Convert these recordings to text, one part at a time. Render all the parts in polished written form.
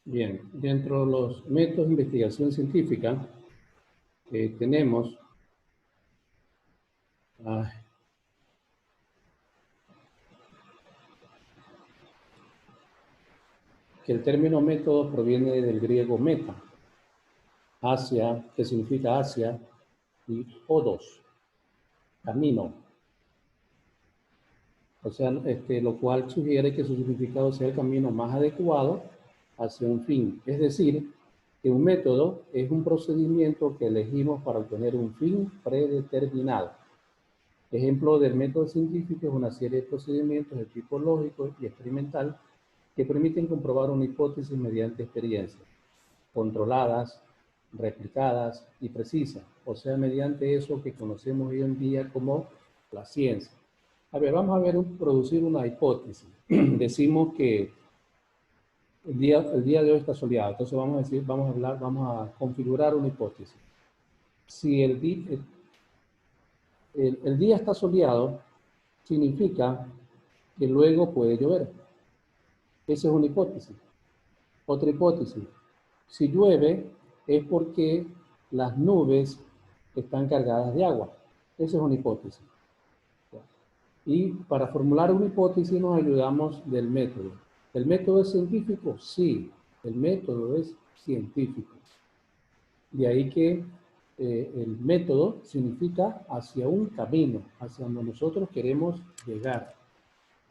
Bien, dentro de los métodos de investigación científica tenemos ah, que el término método proviene del griego meta, hacia, que significa hacia, y odos, camino. O sea, lo cual sugiere que su significado sea el camino más adecuado hacia un fin. Es decir, que un método es un procedimiento que elegimos para obtener un fin predeterminado. Ejemplo del método científico es una serie de procedimientos de tipo lógico y experimental que permiten comprobar una hipótesis mediante experiencias controladas, replicadas y precisas, o sea, mediante eso que conocemos hoy en día como la ciencia. A ver, vamos a ver producir una hipótesis. Decimos que el día de hoy está soleado, entonces vamos a decir, vamos a configurar una hipótesis. Si el día está soleado, significa que luego puede llover. Esa es una hipótesis. Otra hipótesis. Si llueve es porque las nubes están cargadas de agua. Esa es una hipótesis. Y para formular una hipótesis nos ayudamos del método. ¿El método es científico? Sí, el método es científico. De ahí que el método significa hacia un camino, hacia donde nosotros queremos llegar.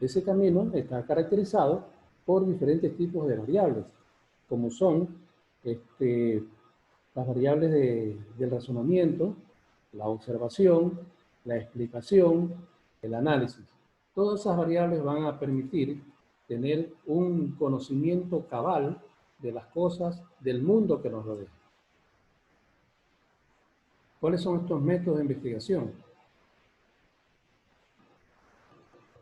Ese camino está caracterizado por diferentes tipos de variables, como son las variables del razonamiento, la observación, la explicación, el análisis. Todas esas variables van a permitir tener un conocimiento cabal de las cosas del mundo que nos rodea. ¿Cuáles son estos métodos de investigación?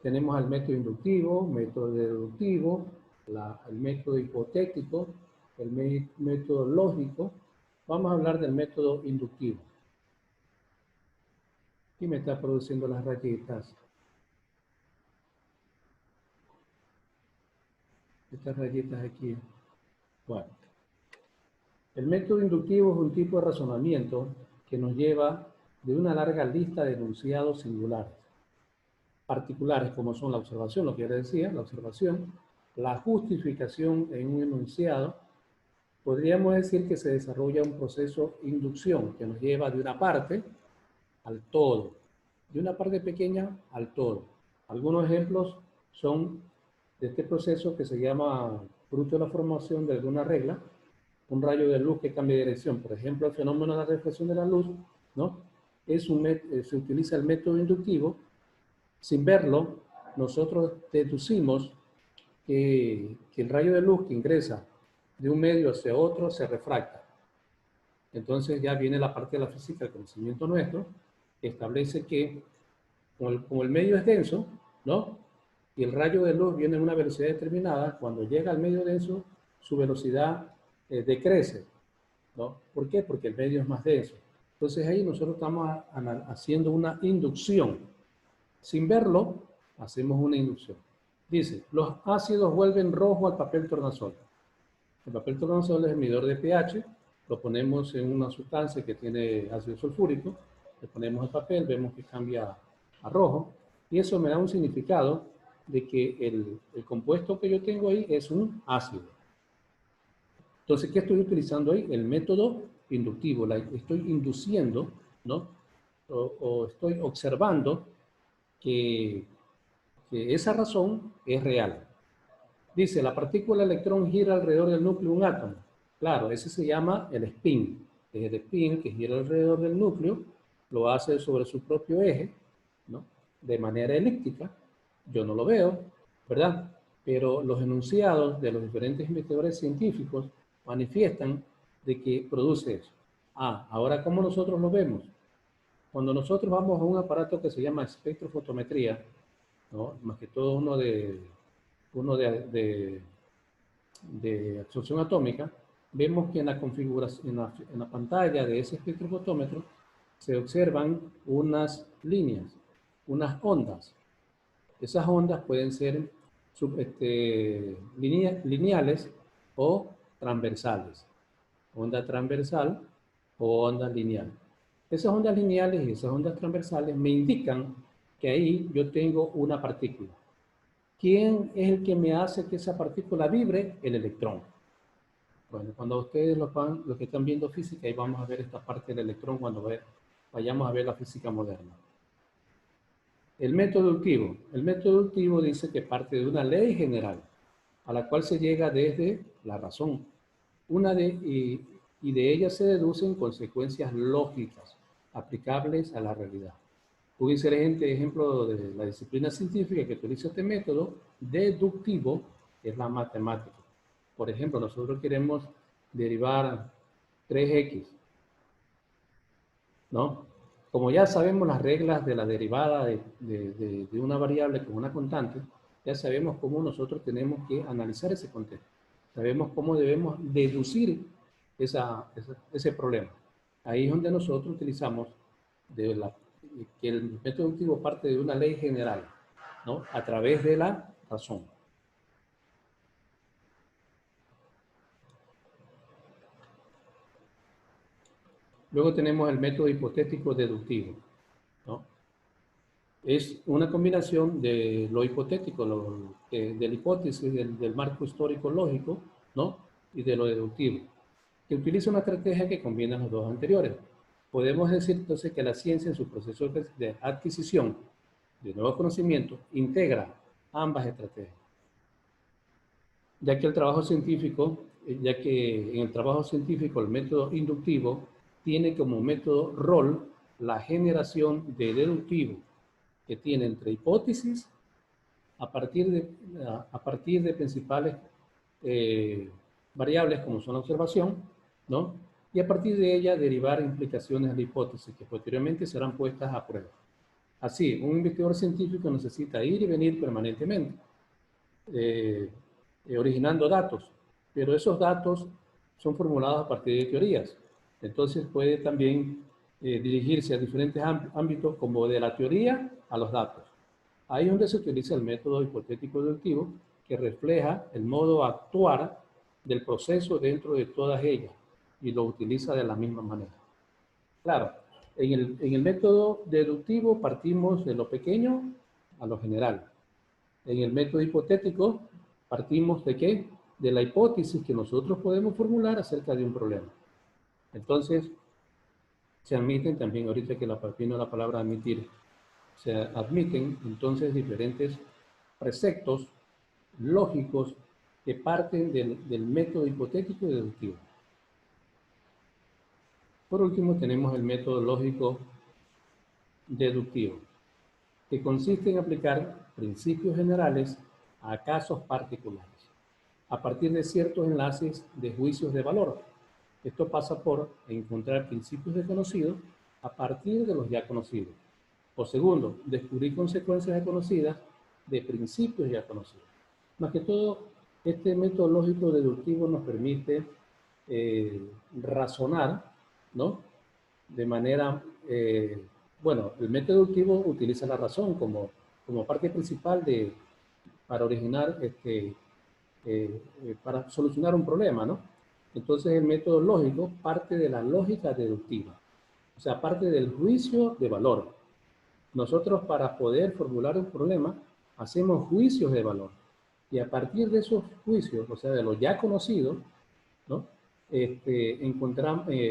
Tenemos el método inductivo, método deductivo, el método hipotético, el método lógico. Vamos a hablar del método inductivo. Y me está produciendo las rayitas. Estas rayitas aquí. Bueno. El método inductivo es un tipo de razonamiento que nos lleva de una larga lista de enunciados singulares, particulares como son la observación, lo que ya decía, la observación, la justificación en un enunciado. Podríamos decir que se desarrolla un proceso de inducción que nos lleva de una parte al todo, de una parte pequeña al todo. Algunos ejemplos son de este proceso que se llama fruto de la formación de alguna regla, un rayo de luz que cambia de dirección. Por ejemplo, el fenómeno de la reflexión de la luz, ¿no? Se utiliza el método inductivo. Sin verlo, nosotros deducimos que el rayo de luz que ingresa de un medio hacia otro se refracta. Entonces ya viene la parte de la física, el conocimiento nuestro, que establece que como el medio es denso, ¿no? Y el rayo de luz viene a una velocidad determinada, cuando llega al medio denso, su velocidad decrece, ¿no? ¿Por qué? Porque el medio es más denso. Entonces ahí nosotros estamos haciendo una inducción. Sin verlo, hacemos una inducción. Dice, los ácidos vuelven rojo al papel tornasol. El papel tornasol es el medidor de pH, lo ponemos en una sustancia que tiene ácido sulfúrico, le ponemos el papel, vemos que cambia a rojo, y eso me da un significado de que el compuesto que yo tengo ahí es un ácido. Entonces, ¿qué estoy utilizando ahí? El método inductivo, estoy induciendo, ¿no? O estoy observando que esa razón es real. Dice, la partícula electrón gira alrededor del núcleo de un átomo. Claro, ese se llama el spin. Es el spin que gira alrededor del núcleo, lo hace sobre su propio eje, ¿no? De manera elíptica. Yo no lo veo, ¿verdad? Pero los enunciados de los diferentes investigadores científicos manifiestan de que produce eso. Ahora, ¿cómo nosotros lo vemos? Cuando nosotros vamos a un aparato que se llama espectrofotometría, ¿no? Más que todo uno de absorción atómica, vemos que en la configuración, en la pantalla de ese espectrofotómetro se observan unas líneas, unas ondas. Esas ondas pueden ser lineales o transversales. Onda transversal o onda lineal. Esas ondas lineales y esas ondas transversales me indican que ahí yo tengo una partícula. ¿Quién es el que me hace que esa partícula vibre? El electrón. Bueno, cuando ustedes los que están viendo física, ahí vamos a ver esta parte del electrón cuando vayamos a ver la física moderna. El método deductivo. El método deductivo dice que parte de una ley general a la cual se llega desde la razón. Y de ella se deducen consecuencias lógicas aplicables a la realidad. Un excelente ejemplo de la disciplina científica que utiliza este método deductivo es la matemática. Por ejemplo, nosotros queremos derivar 3x, ¿no? Como ya sabemos las reglas de la derivada de una variable con una constante, ya sabemos cómo nosotros tenemos que analizar ese contexto. Sabemos cómo debemos deducir ese problema. Ahí es donde nosotros utilizamos que el método deductivo parte de una ley general, ¿no? A través de la razón. Luego tenemos el método hipotético deductivo, ¿no? Es una combinación de lo hipotético, de la hipótesis, del marco histórico lógico, ¿no? Y de lo deductivo, que utiliza una estrategia que combina los dos anteriores. Podemos decir entonces que la ciencia en su proceso de adquisición de nuevos conocimientos integra ambas estrategias. Ya que en el trabajo científico el método inductivo tiene como método rol la generación de deductivo que tiene entre hipótesis a partir de principales variables como son la observación, ¿no? Y a partir de ella derivar implicaciones de la hipótesis que posteriormente serán puestas a prueba. Así, un investigador científico necesita ir y venir permanentemente, originando datos, pero esos datos son formulados a partir de teorías. Entonces puede también dirigirse a diferentes ámbitos como de la teoría a los datos. Ahí es donde se utiliza el método hipotético deductivo que refleja el modo de actuar del proceso dentro de todas ellas y lo utiliza de la misma manera. Claro, en el método deductivo partimos de lo pequeño a lo general. En el método hipotético partimos de ¿qué? De la hipótesis que nosotros podemos formular acerca de un problema. Entonces, se admiten también, ahorita que vino la palabra admitir, se admiten entonces diferentes preceptos lógicos que parten del método hipotético y deductivo. Por último, tenemos el método lógico deductivo, que consiste en aplicar principios generales a casos particulares, a partir de ciertos enlaces de juicios de valor. Esto pasa por encontrar principios desconocidos a partir de los ya conocidos. O segundo, descubrir consecuencias desconocidas de principios ya conocidos. Más que todo, este método lógico deductivo nos permite razonar, ¿no? De manera, bueno, el método deductivo utiliza la razón como parte principal para originar, para solucionar un problema, ¿no? Entonces el método lógico parte de la lógica deductiva, o sea, parte del juicio de valor. Nosotros para poder formular un problema hacemos juicios de valor y a partir de esos juicios, o sea, de lo ya conocido, ¿no?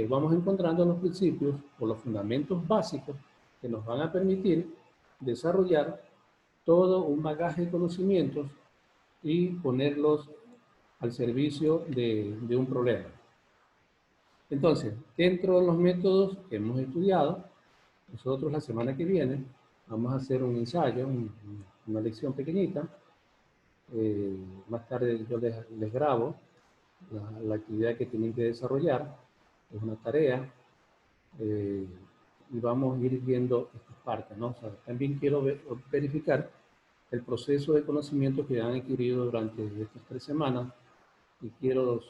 Vamos encontrando los principios o los fundamentos básicos que nos van a permitir desarrollar todo un bagaje de conocimientos y ponerlos al servicio de un problema. Entonces, dentro de los métodos que hemos estudiado, nosotros la semana que viene vamos a hacer un ensayo, una lección pequeñita. Más tarde yo les grabo la actividad que tienen que desarrollar. Es una tarea y vamos a ir viendo estas partes, ¿no? O sea, también quiero verificar el proceso de conocimiento que han adquirido durante estas 3 semanas y quiero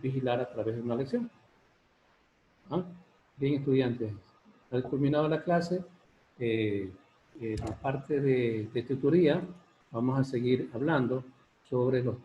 vigilar a través de una lección. ¿Ah? Bien, estudiantes, al culminado la clase, la parte de tutoría, vamos a seguir hablando sobre los